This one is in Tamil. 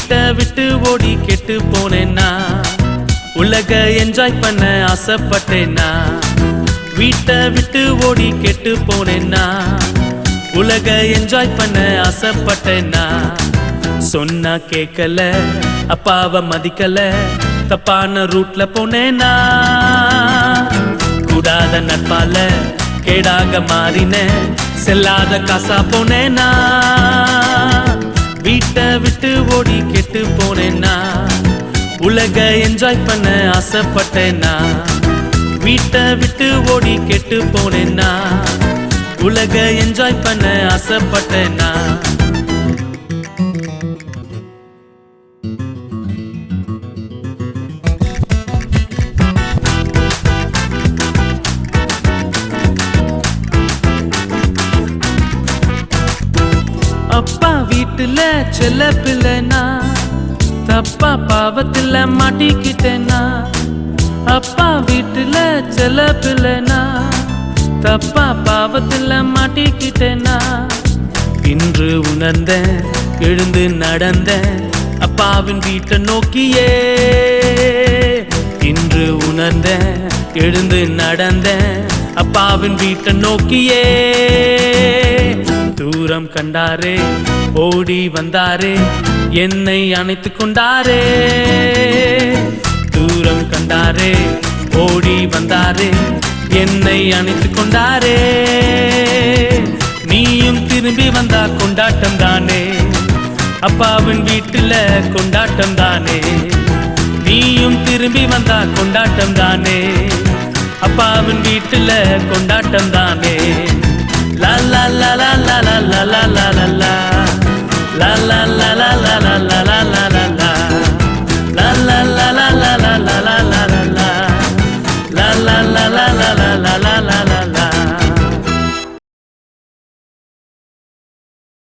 வீட்டை விட்டு ஓடி கெட்டு போனேன்னா உலக என்ஜாய் பண்ண ஆசைப்பட்டேன்னா வீட்டை விட்டு ஓடி கெட்டு போனேன்னா உலக என்ஜாய் பண்ண ஆசைப்பட்டேன்னா சொன்னா கேட்கல அப்பாவை மதிக்கல தப்பான ரூட்ல போனேன்னா கூடாத நட்பால கேடாக மாறின செல்லாத காசா போனேன்னா வீட்டை விட்டு ஓடி கெட்டு போனேன்னா உலக என்ஜாய் பண்ண ஆசைப்பட்டேன்னா வீட்டை விட்டு ஓடி கெட்டு போனேன்னா உலக என்ஜாய் பண்ண ஆசைப்பட்டேன்னா அப்பா வீட்டுல செல்ல பிள்ளைனா தப்பா பாவத்துல மாட்டிக்கிட்டேனா அப்பா வீட்டுல செல்ல பிள்ளைனா தப்பா பாவத்துல மாட்டிக்கிட்டேனா இன்று உணர்ந்த எழுந்து நடந்த அப்பாவின் வீட்டை நோக்கியே இன்று உணர்ந்த எழுந்து நடந்த அப்பாவின் வீட்டை நோக்கியே தூரம் கண்டாரே ஓடி வந்தாரே என்னை அணைத்து கொண்டாரே தூரம் கண்டாரே ஓடி வந்தாரே என்னை அணைத்து கொண்டாரே நீயும் திரும்பி வந்தா கொண்டாட்டம் தானே அப்பாவின் வீட்டுல கொண்டாட்டம் தானே நீயும் திரும்பி வந்தா கொண்டாட்டம் தானே அப்பாவின் வீட்டுல கொண்டாட்டம் தானே La la la la la la la la la la